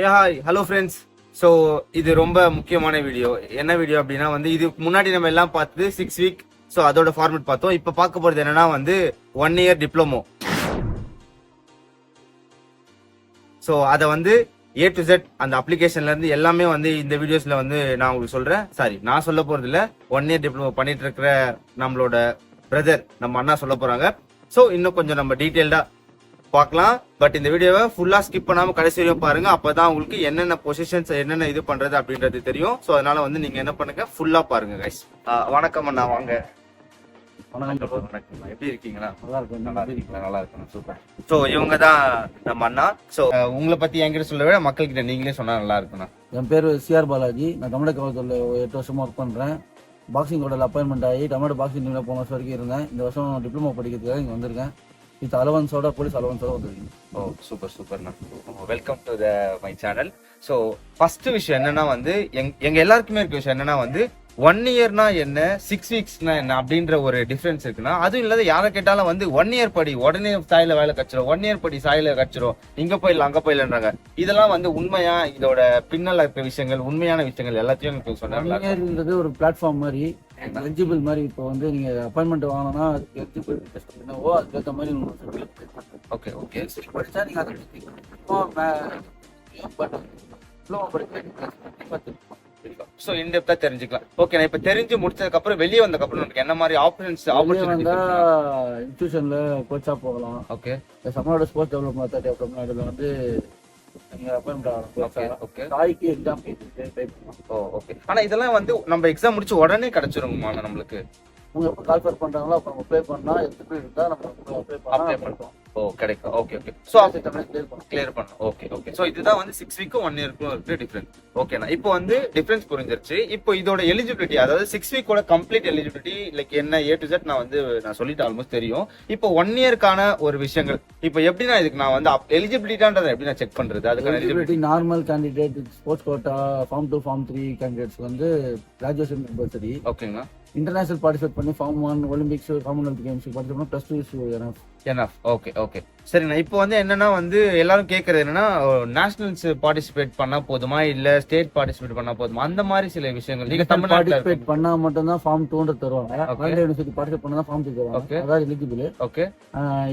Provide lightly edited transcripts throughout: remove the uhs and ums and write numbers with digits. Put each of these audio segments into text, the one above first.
Hi hello friends. So இது ரொம்ப முக்கியமான வீடியோ. என்ன வீடியோ அப்படின்னா வந்து இது முன்னாடி நம்ம எல்லாம் பார்த்தது 6 வீக். ஸோ அதோட ஃபார்மேட் பார்த்தோம். இப்போ பார்க்க போகிறது என்னன்னா வந்து 1 இயர் டிப்ளமோ. ஸோ அதை வந்து A to Z அந்த அப்ளிகேஷன்ல இருந்து எல்லாமே வந்து இந்த வீடியோஸ்ல வந்து நான் உங்களுக்கு சொல்றேன். சாரி, நான் சொல்ல போறது இல்ல, 1 இயர் டிப்ளமோ பண்ணிட்டு இருக்கிற நம்மளோட பிரதர், நம்ம அண்ணா சொல்ல போறாங்க. ஸோ இன்னும் கொஞ்சம் நம்ம டீட்டெயில்டா பார்க்கலாம். பட் இந்த வீடியோவை ஃபுல்லா ஸ்கிப் பண்ணாம கடைசி வரையும் பாருங்க. அப்பதான் உங்களுக்கு என்னென்ன பொசிஷன்ஸ் என்னென்ன இது பண்றது அப்படின்றது தெரியும். ஸோ அதனால வந்து நீங்க என்ன பண்ணுங்க, ஃபுல்லா பாருங்க கைஸ். வணக்கம் அண்ணா, வாங்க. வணக்கம், எப்படி இருக்கீங்களா? நல்லா இருக்கும். நல்லா இருக்கீங்களா? நல்லா இருக்கணும், சூப்பர். ஸோ இவங்க தான் நம்ம அண்ணா. ஸோ உங்களை பத்தி என்கிட்ட சொல்ல விட மக்கள்கிட்ட நீங்களே சொன்னா நல்லா இருக்குண்ணா. என் பேர் சிஆர் பாலாஜி. நான் தமிழக காவல்துறையில் 8 வருஷமா ஒர்க் பண்ணுறேன். பாக்ஸிங் கோட்டில் அப்பாயின்மெண்ட் ஆகி தமிழ்நாடு பாக்ஸிங் டீமில் போன வருஷம் வரைக்கும் இருந்தேன். இந்த வருஷம் டிப்ளமோ படிக்கிறதுக்காக இங்கே வந்திருக்கேன். வித் அலவன்ஸோட, போலீஸ் அலவன்ஸோட வந்திருக்கேன். ஓ சூப்பர் சூப்பர்ண்ணா, welcome to the my channel. So first விஷயம் என்னன்னா வந்து எங்க எல்லாருக்குமே இருக்க விஷயம் என்னன்னா வந்து 1 இயர்னா என்ன, 6 வீக்ஸ்னா என்ன அப்படின்ற ஒரு டிஃபரன்ஸ் இருக்குன்னா, அதுவும் இல்லாத யாரை கேட்டாலும் வந்து 1 இயர் படி உடனே சாயில வேலை கச்சிரும், 1 இயர் படி சாயில கச்சிரும், இங்க போயிடலாம் அங்க போயிடலான்றாங்க. இதெல்லாம் வந்து உண்மையா? இதோட பின்னல் இருக்க விஷயங்கள், உண்மையான விஷயங்கள் எல்லாத்தையும் எனக்கு சொன்னாங்க. இயர்ன்றது ஒரு பிளாட்ஃபார்ம் மாதிரி, எலிஜிபிள் மாதிரி. இப்போ வந்து நீங்க அப்பாயின்மெண்ட் வாங்கினா அதுக்கு எலிஜிபிள் என்னவோ அதுக்கேற்ற மாதிரி ஓகே ஓகே படிச்சா நீங்க அதை டிப்ளமோ படிச்சு சோ இன்டெப்தா தெரிஞ்சுக்கலாம். ஓகே, நான் இப்ப தெரிஞ்சு முடிச்சதுக்கு அப்புறம் வெளியே வந்ததுக்கு அப்புறம் நமக்கு என்ன மாதிரி ஆப்பர்ச்சுனிட்டி இன்ஸ்டியூஷன்ல கோச்சா போகலாம். Okay, Tamil Nadu sports development authority of தமிழ்நாடுல வந்து நீங்க அப்பாயின்மெண்ட் ஆகலாம். ஓகே தாய்க்கு எக்ஸாம் டைப். ஓ ஓகே. ஆனா இதெல்லாம் வந்து நம்ம எக்ஸாம் முடிச்சு உடனே கிடைச்சிருமா நம்மளுக்கு? உங்க எப்போ கால்ஃபர் பண்றாங்களோ அப்ப அப்ளை பண்ணா எதுக்கு இருந்தா நம்ம அப்ளை பண்ணுவோம். ஓ கிடைக்கும். Okay okay. சோ கிளியர் பண்ணணும். Okay okay. சோ இதுதான் வந்து 6 வீக்கும் 1 இயருக்கும் இருக்க டிஃபரன்ஸ். ஓகேண்ணா, இப்போ வந்து டிஃபரன்ஸ் புரிஞ்சிருச்சு. இப்போ இதோட எலிஜிபிலிட்டி, அதாவது 6 வீக்கோட கம்ப்ளீட் எலிஜிபிலிட்டி லைக் என்ன A to Z நான் சொல்லிட்டு ஆல்மோஸ்ட் தெரியும். இப்போ 1 இயர்க்கான ஒரு விஷயங்கள் இப்போ எப்படின்னா இதுக்கு நான் வந்து எலிஜிபிலிட்டான்றதை எப்படி நான் செக் பண்றது? அதுக்கான eligibility normal candidate, sports quota, form 2 form 3 candidates வந்து கிராஜுவேஷன் கம்பல்சரி. ஓகேங்களா. இன்டர்நேஷனல் பார்ட்டிசிபேட் பண்ணி form 1 Olympics, Commonwealth games participate பண்ணா +2 எனஃப். ஓகே ஓகே, சரிண்ணா. இப்போ வந்து என்னன்னா வந்து எல்லாரும் கேட்கறது என்னன்னா, நேஷனல்ஸ் பார்ட்டிசிபேட் பண்ணா போதுமா இல்ல ஸ்டேட் பார்ட்டிசிபேட் பண்ணா போதுமா, அந்த மாதிரி சில விஷயங்கள். நீங்க தமிழ்நாட்டுல பார்ட்டிசிபேட் பண்ணா மட்டும் தான் ஃபார்ம் 2 தருவாங்க. வேர்ல்ட் யூனிவர்சிட்டி பார்ட்டிசிபேட் பண்ணா தான் ஃபார்ம் 2 தருவாங்க. அதாவது எலிஜிபிள். ஓகே,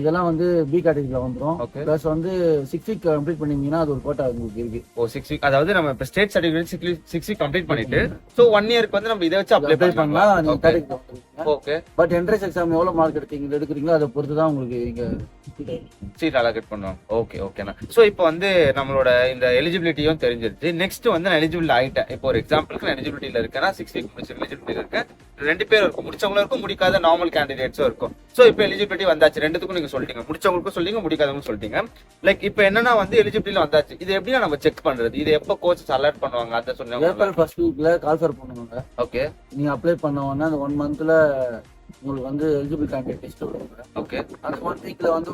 இதெல்லாம் வந்து பி கேட்டகரியில வந்துரும். ஓகே. பிளஸ் வந்து 6 வீக் கம்ப்ளீட் பண்ணீங்கன்னா அது ஒரு கோட்டா உங்களுக்கு இருக்கு. ஓ 6 வீக், அதாவது நம்ம இப்ப ஸ்டேட் சர்டிபிகேட் 6 வீக் கம்ப்ளீட் பண்ணிட்டு சோ 1 இயருக்கு வந்து நம்ம இதை வச்சு அப்ளை பண்ணலாம். நீங்க கேட்டகரியில வந்துருவீங்க. ஓகே. பட் என்ட்ரன்ஸ் எக்ஸாம் எவ்வளவு மார்க் எடுக்கிறீங்களோ அதை பொறுத்து தான் உங்களுக்கு இங்க சீட் அலோகேட் பண்ணுவாங்க. ஓகே ஓகேண்ணா. ஸோ இப்போ வந்து நம்மளோட இந்த எலிஜிபிலிட்டியும் தெரிஞ்சிருச்சு. நெக்ஸ்ட் வந்து நான் எலிஜிபிள் ஆகிட்டேன். இப்போ ஒரு எக்ஸாம்பிளுக்கு நான் எலிஜிபிலிட்டியில் இருக்கேன்னா 6 வீக் முடிச்சு எலிஜிபிலிட்டி இருக்கேன். 2 பேர் இருக்கும், முடிச்சவங்களும் இருக்கும், முடிக்காத நார்மல் கேண்டிடேட்ஸும் இருக்கும். ஸோ இப்போ எலிஜிபிலிட்டி வந்தாச்சு, ரெண்டுத்துக்கும் நீங்க சொல்லிட்டீங்க, முடிச்சவங்களுக்கும் சொல்லிங்க, முடிக்காதவங்களும் சொல்லிட்டீங்க. லைக் இப்போ என்னன்னா வந்து எலிஜிபிலிட்டி வந்தாச்சு, இது எப்படின்னா நம்ம செக் பண்றது? இது எப்போ கோச்சஸ் அலர்ட் பண்ணுவாங்க அதை சொன்னாங்க. ஏப்ரல் ஃபர்ஸ்ட் வீக்ல கால்ஃபர் பண்ணுவாங்க. ஓகே, நீங்க அப்ளை பண்ண உடனே அந்த 1 மந்த்ல உங்களுக்கு வந்து எலிஜிபிள் கேண்டிடேட் லிஸ்ட் வருவாங்க. ஓகே. அந்த 1 வீக்ல வந்து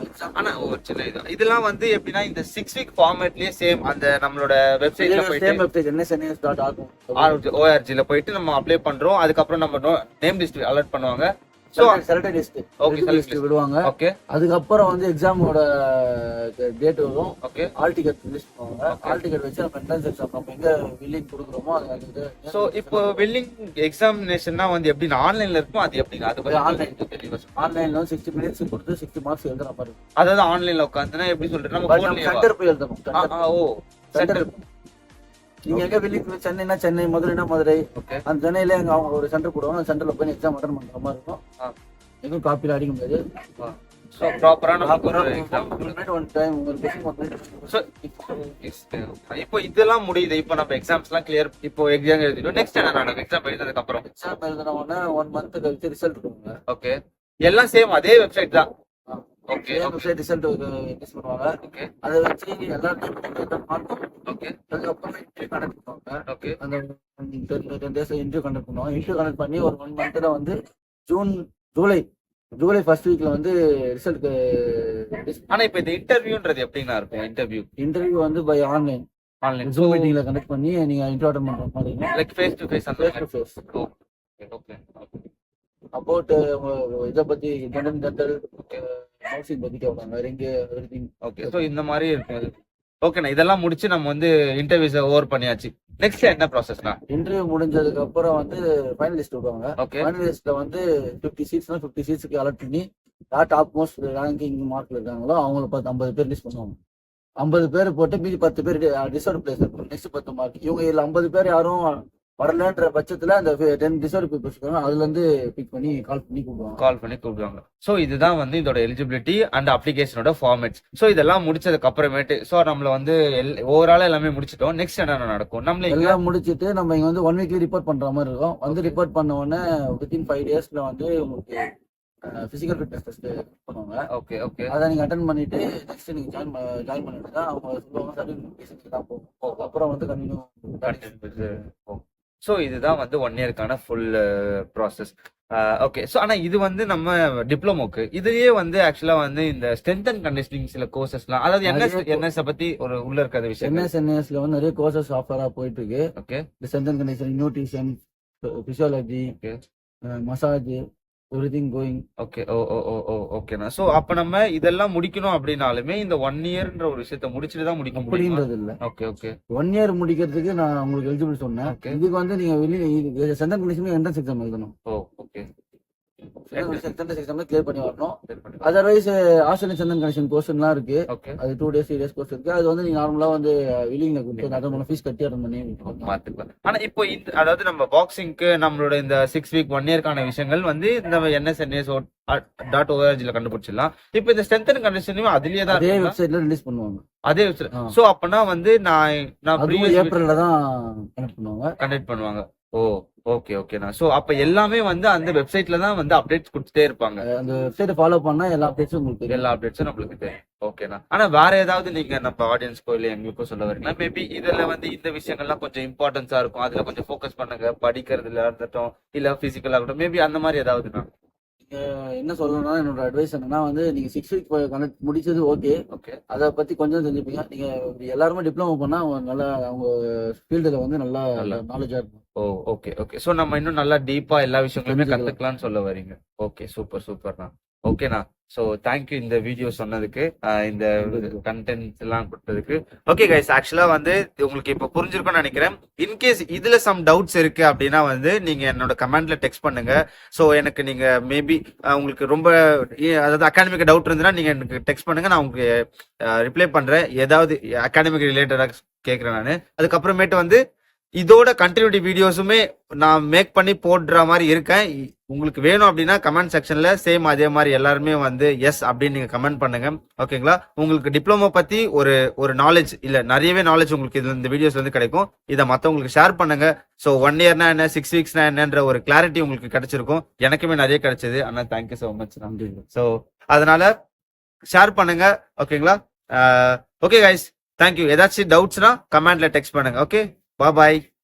எக்ஸாம். ஆனா ஒரு சின்ன இதெல்லாம் வந்து எப்படின்னா இந்த 6 வீக் ஃபார்மேட்லயே சேம் அந்த நம்மளோட வெப்சைட்ல போயிட்டு சேம் வெப்சைட் NSNS.org ல போயிட்டு நம்ம அப்ளை பண்றோம். அதுக்கப்புறம் நம்ம நேம் லிஸ்ட் அலர்ட் பண்ணுவாங்க. சோ செலக்டட் லிஸ்ட் ஓகே விடுவாங்க. ஓகே. அதுக்கப்புறம் வந்து எக்ஸாமோட டேட் வரும். ஓகே. ஆல் டிக்கெட் லிஸ்ட் பண்ணுவாங்க. ஆல் டிக்கெட் வச்சு நம்ம என்ட்ரன்ஸ் எக்ஸாம் நம்ம எங்க வில்லிங் கொடுக்குறோமோ அது. சோ இப்போ வில்லிங் எக்ஸாமினேஷன்னா வந்து எப்படி ஆன்லைன்ல இருக்கும்? அது எப்படி? அது பத்தி ஆன்லைன்ல 60 மினிட்ஸ் கொடுத்து 60 மார்க்ஸ் எழுதுற மாதிரி. அதாவது ஆன்லைன்ல உட்கார்ந்தனா எப்படி சொல்றேன், நம்ம போன்லயே சென்டர் போய் எழுதணும். ஓ சென்டர். நீங்க எங்க வில்லிங், சென்னைனா சென்னை, மதுரைனா மதுரை. அந்த சென்னையில அவங்க ஒரு சென்டர் போடுவாங்க. அந்த சென்டர்ல போய் எக்ஸாம் அட்டெண்ட் பண்ற மாதிரி இருக்கும். எதுவும் காப்பில அடிக்க முடியாது. சோ ப்ராப்பரா நமக்கு ஒரு எக்ஸாம் ஒன் டைம் உங்களுக்கு. சோ இப்போ இதெல்லாம் முடியுது. இப்போ நம்ம எக்ஸாம்ஸ்லாம் கிளியர், இப்போ எக்ஸாம் எழுதிட்டோம். நெக்ஸ்ட் என்ன நடக்கும்? எக்ஸாம் எழுதுனதுக்கு அப்புறம் எக்ஸாம் எழுதுன உடனே 1 மந்த் கழிச்சு ரிசல்ட் கொடுங்க. ஓகே. எல்லாம் சேம் அதே வெப்சைட் தான். ஓகே. வெப்சைட் ரிசல்ட் ரிலீஸ் பண்ணுவாங்க. ஓகே. அதை வச்சு எல்லாத்தையும் மார்க்கும். ஓகே. அதுக்கப்புறம் இன்டர்வியூ கண்டக்ட் பண்ணுவாங்க. ஓகே. அந்த 10 டேஸ் இன்டர்வியூ கண்டக்ட் பண்ணுவாங்க. இன்டர்வியூ கண்டக்ட் பண்ணி ஒரு 1 மந்த்ல வந்து ஜூலை ஃபர்ஸ்ட் வீக்ல வந்து ரிசல்ட். ஆனா இப்போ இந்த இன்டர்வியூன்றது எப்படின்னா இருக்கும்? இன்டர்வியூ வந்து பை ஆன்லைன் ஜூம் மீட்டிங்ல கண்டக்ட் பண்ணி நீங்க இன்டர்வியூ அட்டெண்ட் பண்ற மாதிரி. Like face to face. Okay. About இத பத்தி ஜெனரல் ஹவுசிங் பத்தி கேட்பாங்க. எங்க எவ்ரிதிங். ஓகே. சோ இந்த மாதிரி இருக்கும். ஓகேண்ணா இதெல்லாம் முடிச்சு நம்ம வந்து இன்டர்வியூஸ் ஓவர் பண்ணியாச்சு. நெக்ஸ்ட் என்ன ப்ராசஸ்னா? இன்டர்வியூ முடிஞ்சதுக்கு அப்புறம் வந்து ஃபைனல் லிஸ்ட் விடுவாங்க. ஓகே ஃபைனல் லிஸ்ட்ல வந்து 50 சீட்ஸ்னா 50 சீட்ஸ்க்கு அலாட் பண்ணி யார் டாப் மோஸ்ட் ரேங்கிங் மார்க்ல இருக்காங்களோ அவங்கள பார்த்து 50 பேர் லிஸ்ட் பண்ணுவாங்க. 50 பேர் போட்டு மீதி 10 பேர் ரிசர்வ் பிளேஸ் இருக்கும். Next 10 mark. இவங்க இதுல 50 பேர் யாரும் வரலன்ற பட்சத்துல அந்த 10 ரிசர்வ் பீப்புள்ஸ் இருக்காங்க அதுல இருந்து பிக் பண்ணி கால் பண்ணி கூப்பிடுவாங்க. சோ இதுதான் வந்து இதோட எலிஜிபிலிட்டி அண்ட் அப்ளிகேஷனோட ஃபார்மேட்ஸ். சோ இதெல்லாம் முடிச்சதுக்கு அப்புறமேட்டு சோ நம்மள வந்து ஓவரால் எல்லாமே முடிச்சிட்டோம். நெக்ஸ்ட் என்ன நடக்கும்? நம்மள எல்லாம் முடிச்சிட்டு நம்ம இங்க வந்து 1 வீக்லி ரிப்போர்ட் பண்ற மாதிரி இருக்கும். வந்து ரிப்போர்ட் பண்ண உடனே வித்தின் 5 டேஸ்ல வந்து உங்களுக்கு பிசிக்கல் ஃபிட்னஸ் டெஸ்ட் பண்ணுவாங்க. ஓகே ஓகே அதை நீங்க அட்டெண்ட் பண்ணிட்டு நெக்ஸ்ட் நீங்க ஜாயின் பண்ணிட்டு தான் அவங்க சொல்லுவாங்க சர்டிஃபிகேஷன் தான் போகும். அப்புறம் வந்து கண்டினியூ. ஸோ இதுதான் வந்து 1 இயர்க்கான ஃபுல் ப்ராசஸ். ஓகே ஸோ ஆனால் இது வந்து நம்ம டிப்ளமோக்கு இதுலயே வந்து ஆக்சுவலா வந்து இந்த ஸ்ட்ரென்த் அண்ட் கண்டிஷனிங் சில கோர்சஸ்லாம் அதாவது என்எஸ் பத்தி ஒரு உள்ள இருக்காத விஷயம். என்எஸ்ல வந்து நிறைய கோர்சஸ் ஆஃபரா போயிட்டு இருக்கு. Okay strength and conditioning, nutrition, physiology, massage, everything going. Okay ஓகேண்ணா. சோ அப்ப நம்ம இதெல்லாம் முடிக்கணும் அப்படின்னாலுமே இந்த 1 இயர்ன்ற ஒரு விஷயத்த முடிச்சுட்டு தான் முடிக்க முடியும்ன்றது இல்ல. ஓகே ஓகே 1 இயர் முடிக்கிறதுக்கு நான் உங்களுக்கு எலிஜிபிள் சொன்னேன். இதுக்கு வந்து நீங்க வெளியே சென்ட்ரல் கண்டிஷன் என்ட்ரன்ஸ் எக்ஸாம் எழுதணும். ஓகே என்ட்ரன்ஸ் எக்ஸாம் கிளியர் பண்ணி வரணும். அதர்வைஸ் ஆஸ்திரேலியன் சென்ட்ரல் கண்டிஷன் கோர்ஸ்லாம் இருக்கு. அது 2 days 3 days கோர்ஸ் இருக்கு. அது வந்து நீங்க நார்மலா வந்து வில்லிங்ல கொடுத்து அட்டெண்ட் ஃபீஸ் கட்டி அட்டெண்ட் பண்ணி மாத்திக்கலாம். ஆனா இப்போ அதாவது நம்ம பாக்ஸிங்க்கு நம்மளோட இந்த 6 வீக் 1 இயர்க்கான விஷயங்கள் வந்து இந்த NSNS.org கண்டுபிடிச்சிடலாம். இப்போ இந்த ஸ்ட்ரென்த் அண்ட் கண்டிஷனையும் அதுலயே தான் அதே வெப்சைட்ல ரிலீஸ் பண்ணுவாங்க. அதே வெப்சைட். சோ அப்பனா வந்து நான் ப்ரீவியஸ் ஏப்ரல்ல தான் கண்டக்ட் பண்ணுவாங்க. ஓகே ஓகேண்ணா. சோ அப்ப எல்லாமே வந்து அந்த வெப்சைட்ல தான் வந்து அப்டேட்ஸ் கொடுத்துட்டே இருப்பாங்க. அந்த வெப்சைட் ஃபாலோ பண்ணா எல்லா அப்டேட்ஸும் உங்களுக்கு எல்லா அப்டேட்ஸும் நம்மளுக்கு தெரியும். ஓகேண்ணா. ஆனா வேற ஏதாவது நீங்க நம்ம ஆடியன்ஸ்க்கோ இல்ல எங்களுக்கோ சொல்ல வரீங்களா? மேபி இதுல வந்து இந்த விஷயங்கள்லாம் கொஞ்சம் இம்பார்ட்டன்ஸா இருக்கும், அதுல கொஞ்சம் ஃபோக்கஸ் பண்ணுங்க, படிக்கிறதுல இருக்கட்டும் இல்ல பிசிக்கலா இருக்கட்டும், மேபி அந்த மாதிரி ஏதாவதுண்ணா என்ன சொல்லணும்னா என்னோட அட்வைஸ் என்னன்னா வந்து நீங்க 6 வீக் கனெக்ட் முடிச்சது ஓகே. அதை பத்தி கொஞ்சம் தெரிஞ்சுப்பீங்க. நீங்க எல்லாருமே டிப்ளமோ பண்ணா நல்லா அவங்க ஃபீல்டுல வந்து நல்லா நாலேஜா இருக்கும். Okay okay. சோ நம்ம இன்னும் நல்லா டீப்பா எல்லா விஷயங்களுமே கத்துக்கலாம்னு சொல்ல வரீங்க. ஓகே சூப்பர் சூப்பர்ண்ணா. ஓகேண்ணா. சோ தேங்க்யூ இந்த வீடியோ சொன்னதுக்கு, இந்த கண்டென்ட் எல்லாம் கொடுத்ததுக்கு. ஓகே கைஸ், ஆக்சுவலா வந்து உங்களுக்கு இப்ப புரிஞ்சிருக்கும்னு நினைக்கிறேன். இன்கேஸ் இதுல சம் டவுட்ஸ் இருக்கு அப்படின்னா வந்து நீங்க என்னோட கமெண்ட்ல டெக்ஸ்ட் பண்ணுங்க. சோ எனக்கு நீங்க மேபி உங்களுக்கு ரொம்ப அதாவது அகாடமிக் டவுட் இருந்ததுன்னா நீங்க எனக்கு டெக்ஸ்ட் பண்ணுங்க, நான் உங்களுக்கு ரிப்ளை பண்றேன். ஏதாவது அகாடமிக் ரிலேட்டடா கேட்கறேன் நானு. அதுக்கப்புறமேட்டு வந்து இதோட கண்டினியூட்டி வீடியோஸுமே நான் மேக் பண்ணி போடுற மாதிரி இருக்கேன். உங்களுக்கு வேணும் அப்படின்னா கமெண்ட் செக்ஷன்ல சேம் அதே மாதிரி எல்லாருமே வந்து எஸ் அப்படின்னு நீங்க கமெண்ட் பண்ணுங்க. ஓகேங்களா? உங்களுக்கு டிப்ளமோ பத்தி ஒரு நாலேஜ் இல்ல நிறையவே நாலேஜ் உங்களுக்கு இதுல இந்த வீடியோஸ்ல இருந்து கிடைக்கும். இதை மத்தவங்களுக்கு ஷேர் பண்ணுங்க. ஸோ 1 இயர்னா என்ன 6 வீக்ஸ்னா என்னன்ற ஒரு கிளாரிட்டி உங்களுக்கு கிடைச்சிருக்கும். எனக்குமே நிறைய கிடைச்சது. ஆனா தேங்க்யூ ஸோ மச். நன்றி. ஸோ அதனால ஷேர் பண்ணுங்க. ஓகேங்களா? Okay guys, thank you. ஏதாச்சும் டவுட்ஸ்னா கமெண்ட்ல டெக்ஸ்ட் பண்ணுங்க. Okay, bye bye.